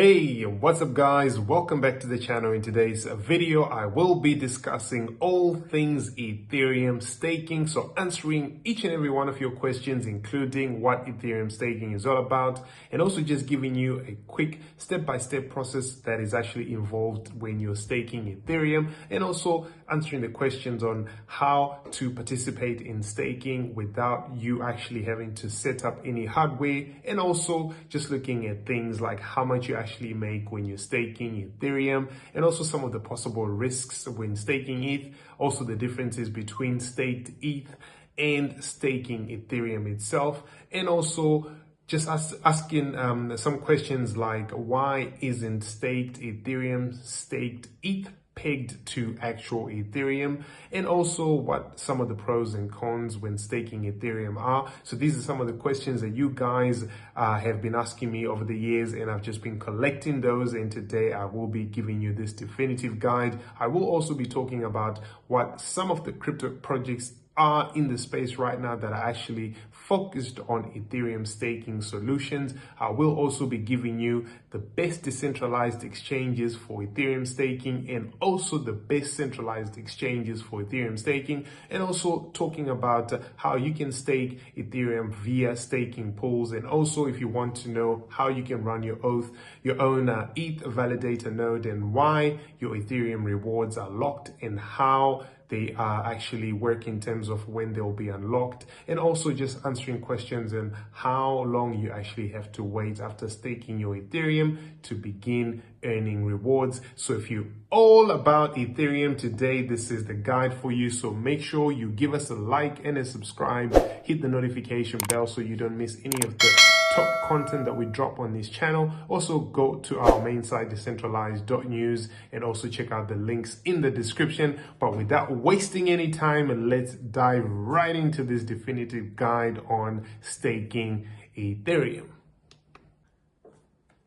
Hey, what's up guys? Welcome back to the channel. In today's video, I will be discussing all things Ethereum staking. So answering each and every one of your questions, including what Ethereum staking is all about, and also just giving you a quick step-by-step process that is actually involved when you're staking Ethereum, and also answering the questions on how to participate in staking without you actually having to set up any hardware, and also just looking at things like how much you actually make when you're staking Ethereum, and also some of the possible risks when staking ETH, also the differences between staked ETH and staking Ethereum itself, and also just asking some questions like why isn't staked Ethereum staked ETH pegged to actual Ethereum, and also what some of the pros and cons when staking Ethereum are. So these are some of the questions that you guys have been asking me over the years, and I've just been collecting those, and today I will be giving you this definitive guide. I will also be talking about what some of the crypto projects are in the space right now that are actually focused on Ethereum staking solutions. I will also be giving you the best decentralized exchanges for Ethereum staking, and also the best centralized exchanges for Ethereum staking, and also talking about how you can stake Ethereum via staking pools, and also if you want to know how you can run your own ETH Validator node, and why your Ethereum rewards are locked, and how they actually work in terms of when they'll be unlocked, and also just answering questions on how long you actually have to wait after staking your Ethereum to begin earning rewards. So if you're all about Ethereum today, this is the guide for you. So make sure you give us a like and a subscribe, hit the notification bell so you don't miss any of the top content that we drop on this channel. Also go to our main site, decentralized.news, and also check out the links in the description. But without wasting any time, let's dive right into this definitive guide on staking Ethereum.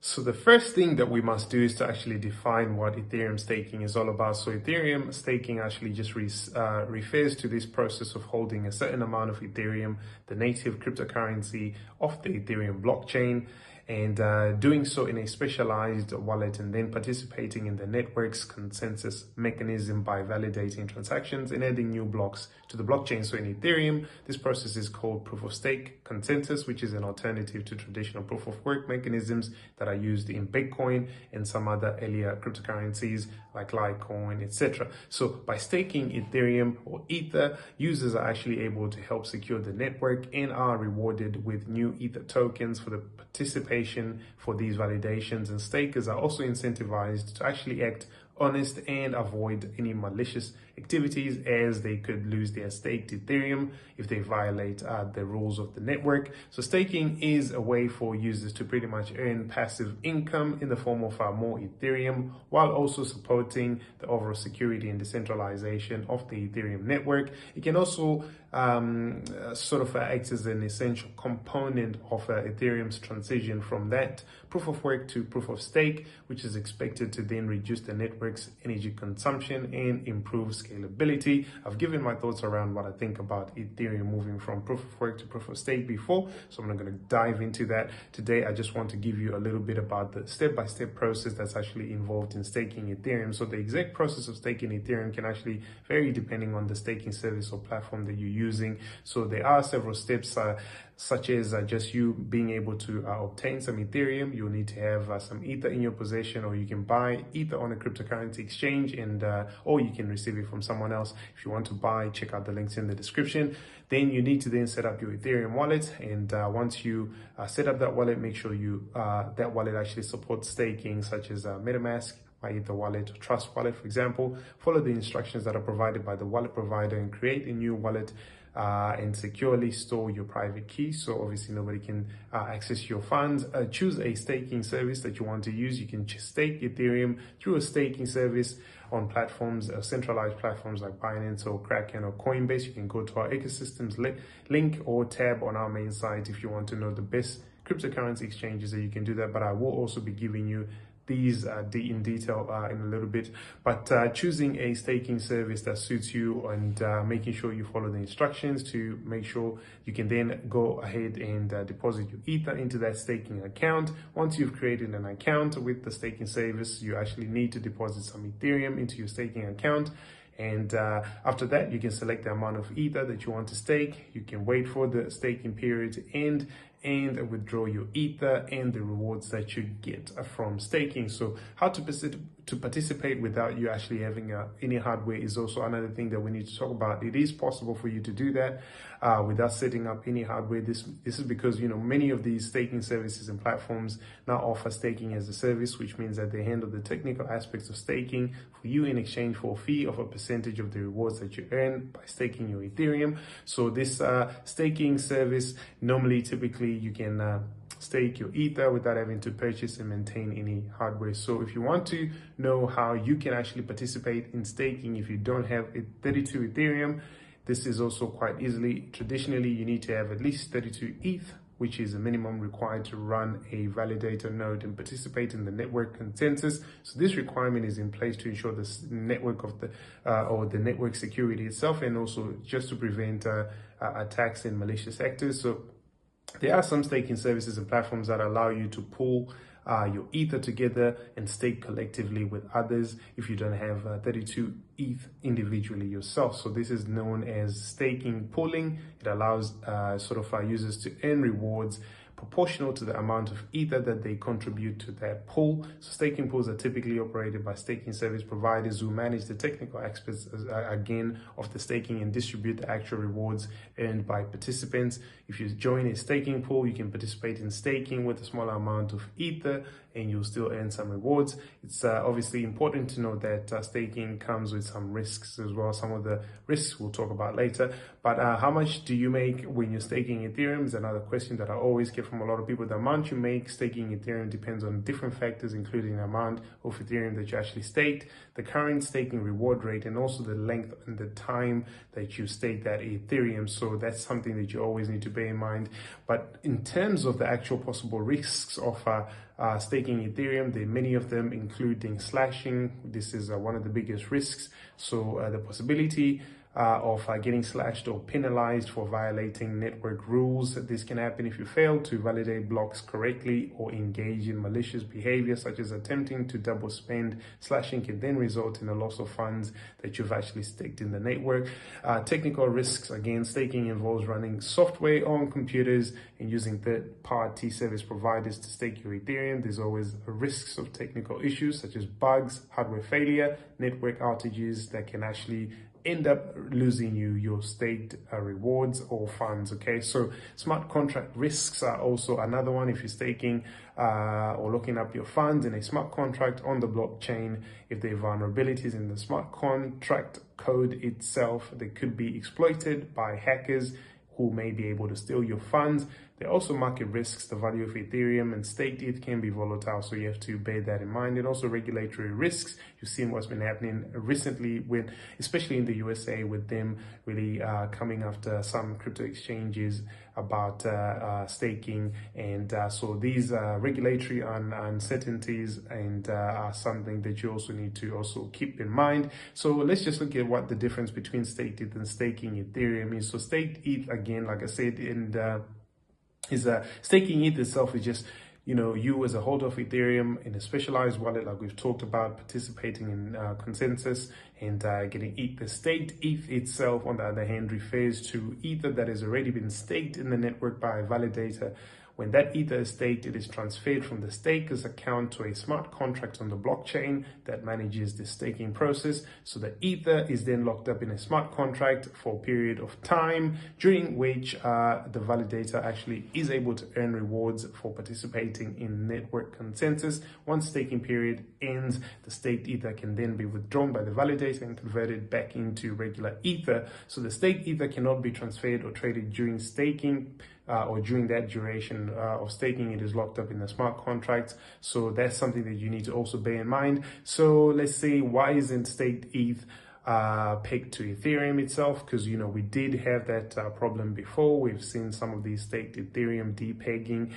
So the first thing that we must do is to actually define what Ethereum staking is all about. So Ethereum staking actually just refers to this process of holding a certain amount of Ethereum, the native cryptocurrency of the Ethereum blockchain, and doing so in a specialized wallet, and then participating in the network's consensus mechanism by validating transactions and adding new blocks to the blockchain. So in Ethereum, this process is called proof of stake consensus, which is an alternative to traditional proof of work mechanisms that are used in Bitcoin and some other earlier cryptocurrencies like Litecoin, etc. So by staking Ethereum or Ether, users are actually able to help secure the network and are rewarded with new Ether tokens for the participation for these validations, and stakers are also incentivized to actually act honest and avoid any malicious activities, as they could lose their staked Ethereum if they violate the rules of the network. So staking is a way for users to pretty much earn passive income in the form of more Ethereum, while also supporting the overall security and decentralization of the Ethereum network. It can also sort of act as an essential component of Ethereum's transition from that proof of work to proof of stake, which is expected to then reduce the network's energy consumption and improve scalability. I've given my thoughts around what I think about Ethereum moving from proof of work to proof of stake before, so I'm not going to dive into that today. I just want to give you a little bit about the step-by-step process that's actually involved in staking Ethereum. So the exact process of staking Ethereum can actually vary depending on the staking service or platform that you're using. So there are several steps, such as just you being able to obtain some Ethereum. You'll need to have some Ether in your possession, or you can buy Ether on a cryptocurrency exchange, and or you can receive it from someone else. If you want to buy, check out the links in the description. Then you need to then set up your Ethereum wallet, and once you set up that wallet, make sure you that wallet actually supports staking, such as MetaMask, My Ether Wallet, or Trust Wallet, for example. Follow the instructions that are provided by the wallet provider and create a new wallet and securely store your private key, so obviously nobody can access your funds. Choose a staking service that you want to use. You can stake Ethereum through a staking service on platforms, centralized platforms like Binance or Kraken or Coinbase. You can go to our ecosystems link or tab on our main site if you want to know the best cryptocurrency exchanges that you can do that. But I will also be giving you these in detail in a little bit, but choosing a staking service that suits you and making sure you follow the instructions to make sure you can then go ahead and deposit your Ether into that staking account. Once you've created an account with the staking service, you actually need to deposit some Ethereum into your staking account. And after that, you can select the amount of Ether that you want to stake. You can wait for the staking period to end and withdraw your Ether and the rewards that you get from staking. So how to participate without you actually having any hardware is also another thing that we need to talk about. It is possible for you to do that without setting up any hardware. This is because, you know, many of these staking services and platforms now offer staking as a service, which means that they handle the technical aspects of staking for you in exchange for a fee of a percentage of the rewards that you earn by staking your Ethereum. So this staking service, typically you can stake your Ether without having to purchase and maintain any hardware. So if you want to know how you can actually participate in staking if you don't have 32 Ethereum, this is also quite easily. Traditionally, you need to have at least 32 ETH, which is a minimum required to run a validator node and participate in the network consensus. So this requirement is in place to ensure the network of the network security itself, and also just to prevent attacks and malicious actors. So there are some staking services and platforms that allow you to pool your Ether together and stake collectively with others if you don't have 32 ETH individually yourself. So this is known as staking pooling. It allows users to earn rewards proportional to the amount of Ether that they contribute to that pool. So staking pools are typically operated by staking service providers who manage the technical aspects again of the staking and distribute the actual rewards earned by participants. If you join a staking pool, you can participate in staking with a smaller amount of Ether and you'll still earn some rewards. It's obviously important to know that staking comes with some risks as well. Some of the risks we'll talk about later. But how much do you make when you're staking Ethereum is another question that I always get from a lot of people. The amount you make staking Ethereum depends on different factors, including the amount of Ethereum that you actually staked, the current staking reward rate, and also the length and the time that you stake that Ethereum. So that's something that you always need to bear in mind. But in terms of the actual possible risks of staking Ethereum, there are many of them, including slashing. This is one of the biggest risks. So the possibility of getting slashed or penalized for violating network rules. This can happen if you fail to validate blocks correctly or engage in malicious behavior, such as attempting to double spend. Slashing can then result in a loss of funds that you've actually staked in the network. Technical risks, again, staking involves running software on computers and using third-party service providers to stake your Ethereum. There's always risks of technical issues such as bugs, hardware failure, network outages that can actually end up losing your staked rewards or funds. Okay, so smart contract risks are also another one. If you're staking or looking up your funds in a smart contract on the blockchain, if there are vulnerabilities in the smart contract code itself, they could be exploited by hackers who may be able to steal your funds. There are also market risks. The value of Ethereum and staked ETH can be volatile, so you have to bear that in mind. And also regulatory risks. You've seen what's been happening recently, especially in the USA, with them really coming after some crypto exchanges about staking. And so these regulatory uncertainties and are something that you also need to also keep in mind. So let's just look at what the difference between staked ETH and staking Ethereum is. So staked ETH, again, like I said, staking ETH itself is just, you as a holder of Ethereum in a specialized wallet, like we've talked about, participating in consensus and getting ETH. The staked ETH itself, on the other hand, refers to Ether that has already been staked in the network by a validator. When that Ether is staked, it is transferred from the staker's account to a smart contract on the blockchain that manages the staking process. So the Ether is then locked up in a smart contract for a period of time, during which the validator actually is able to earn rewards for participating in network consensus. Once staking period ends, the staked Ether can then be withdrawn by the validator and converted back into regular Ether. So the staked Ether cannot be transferred or traded during staking or during that duration of staking. It is locked up in the smart contracts. So that's something that you need to also bear in mind. So let's say, why isn't staked ETH pegged to Ethereum itself, because we did have that problem before. We've seen some of these staked Ethereum depegging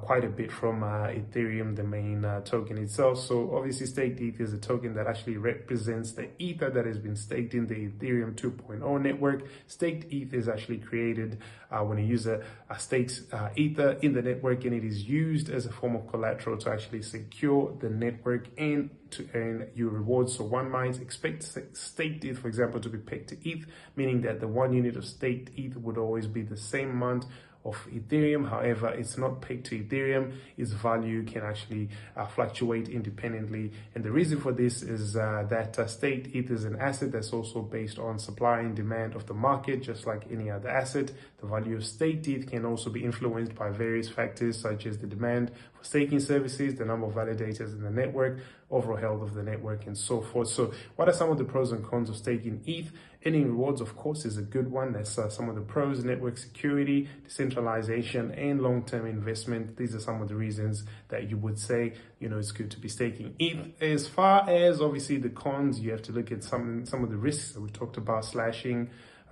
quite a bit from Ethereum, the main token itself. So obviously staked ETH is a token that actually represents the ether that has been staked in the Ethereum 2.0 network. Staked ETH is actually created when a user stakes ether in the network, and it is used as a form of collateral to actually secure the network and to earn your rewards. So one might expect staked ETH, for example, to be pegged to ETH, meaning that the 1 unit of staked ETH would always be the same amount of Ethereum. However, it's not pegged to Ethereum. Its value can actually fluctuate independently. And the reason for this is that staked ETH is an asset that's also based on supply and demand of the market, just like any other asset. The value of staked ETH can also be influenced by various factors such as the demand for staking services, the number of validators in the network, overall health of the network, and so forth. So what are some of the pros and cons of staking ETH? Earning rewards, of course, is a good one. That's some of the pros: network security, decentralization, and long-term investment. These are some of the reasons that you would say, it's good to be staking ETH. As far as obviously the cons, you have to look at some of the risks that we talked about: slashing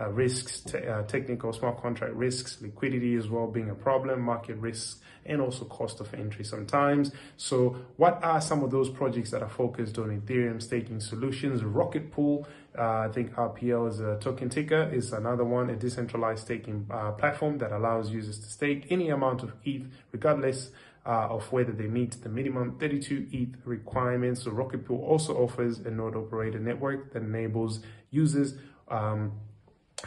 risks, technical smart contract risks, liquidity as well being a problem, market risks, and also cost of entry sometimes. So what are some of those projects that are focused on Ethereum staking solutions? Rocket Pool, I think RPL is a token ticker, is another one, a decentralized staking platform that allows users to stake any amount of ETH regardless of whether they meet the minimum 32 ETH requirements. So Rocket Pool also offers a node operator network that enables users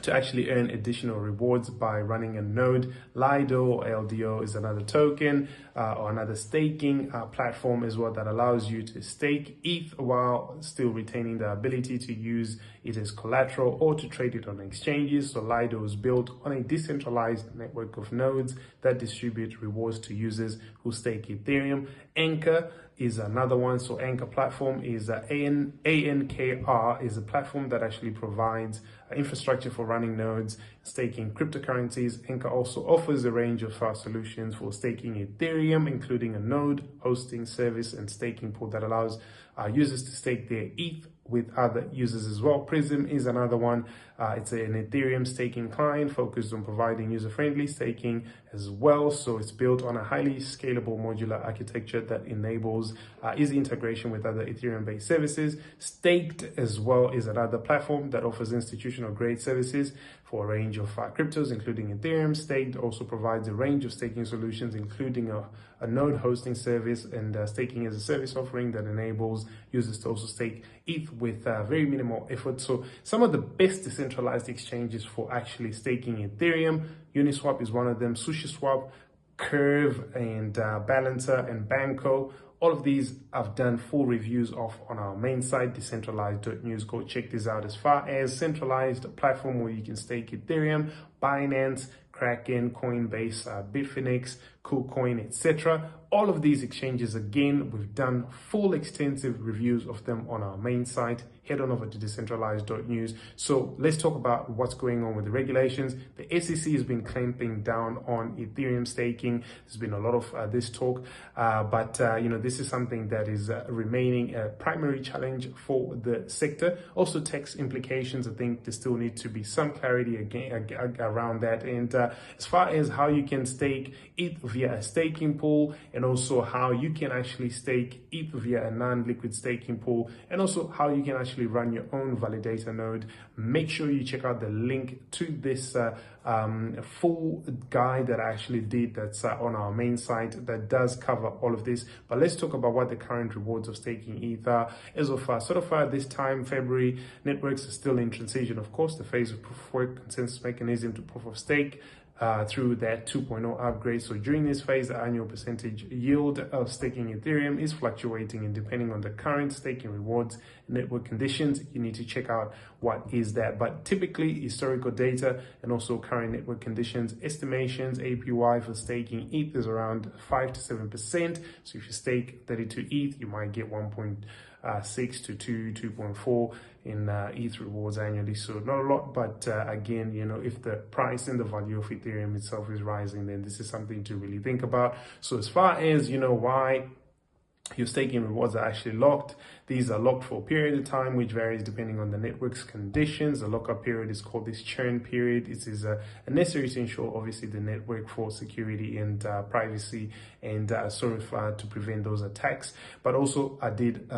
to actually earn additional rewards by running a node. Lido or LDO is another token or another staking platform as well that allows you to stake ETH while still retaining the ability to use it as collateral or to trade it on exchanges. So Lido is built on a decentralized network of nodes that distribute rewards to users who stake Ethereum. Anchor is another one. So Anchor platform is ANKR is a platform that actually provides infrastructure for running nodes, staking cryptocurrencies. Anchor also offers a range of solutions for staking Ethereum, including a node hosting service and staking pool that allows users to stake their ETH with other users as well. Prism is another one. It's an Ethereum staking client focused on providing user-friendly staking as well. So it's built on a highly scalable modular architecture that enables easy integration with other Ethereum-based services. Staked as well is another platform that offers institutional grade services for a range of cryptos, including Ethereum. Staked also provides a range of staking solutions, including a node hosting service and staking as a service offering that enables users to also stake ETH with very minimal effort. So some of the best decentralized exchanges for actually staking Ethereum: Uniswap is one of them, SushiSwap, Curve, and Balancer, and Banco. All of these I've done full reviews of on our main site, decentralized.news. Go check this out. As far as Centralized, a platform where you can stake Ethereum, Binance, Kraken, Coinbase, Bitfinex, KuCoin, etc. All of these exchanges, again, we've done full extensive reviews of them on our main site. Head on over to decentralized.news. So let's talk about what's going on with the regulations. The SEC has been clamping down on Ethereum staking. There's been a lot of this talk, but this is something that is remaining a primary challenge for the sector. Also, tax implications. I think there still need to be some clarity again around that. And as far as how you can stake ETH via a staking pool, and also how you can actually stake ETH via a non-liquid staking pool, and also how you can actually run your own validator node, make sure you check out the link to this full guide that I actually did that's on our main site that does cover all of this. But let's talk about what the current rewards of staking ETH are. As of this time, February, networks are still in transition, of course, the phase of proof of work consensus mechanism to proof of stake through that 2.0 upgrade. So during this phase, the annual percentage yield of staking Ethereum is fluctuating, and depending on the current staking rewards and network conditions, you need to check out what is that. But typically, historical data and also current network conditions, estimations, APY for staking ETH is around 5 to 7%. So if you stake 32 ETH, you might get 1.6 to 2.4 in ETH rewards annually. So not a lot, but again, if the price and the value of Ethereum itself is rising, then this is something to really think about. So as far as why Your staking rewards are actually locked. These are locked for a period of time, which varies depending on the network's conditions. The lockup period is called this churn period. It is necessary to ensure, obviously, the network for security and privacy and to prevent those attacks. But also, I did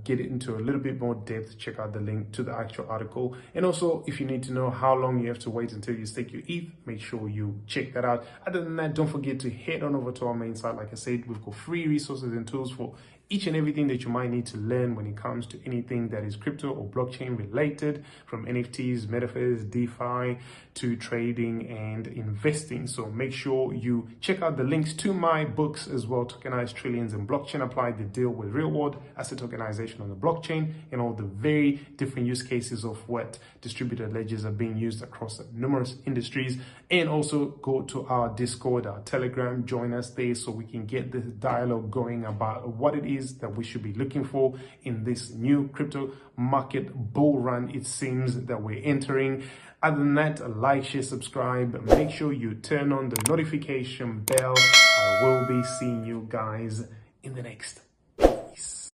get into a little bit more depth. Check out the link to the actual article. And also, if you need to know how long you have to wait until you stake your ETH, make sure you check that out. Other than that, don't forget to head on over to our main site. Like I said, we've got free resources and tools for each and everything that you might need to learn when it comes to anything that is crypto or blockchain related, from NFTs, metaverse, DeFi to trading and investing. So make sure you check out the links to my books as well, Tokenized Trillions and Blockchain Applied, the deal with real world asset tokenization on the blockchain, and all the very different use cases of what distributed ledgers are being used across numerous industries. And also go to our Discord, our Telegram, join us there so we can get this dialogue going about what it is that we should be looking for in this new crypto market bull run it seems that we're entering. Other than that, like, share, subscribe. Make sure you turn on the notification bell. I will be seeing you guys in the next piece.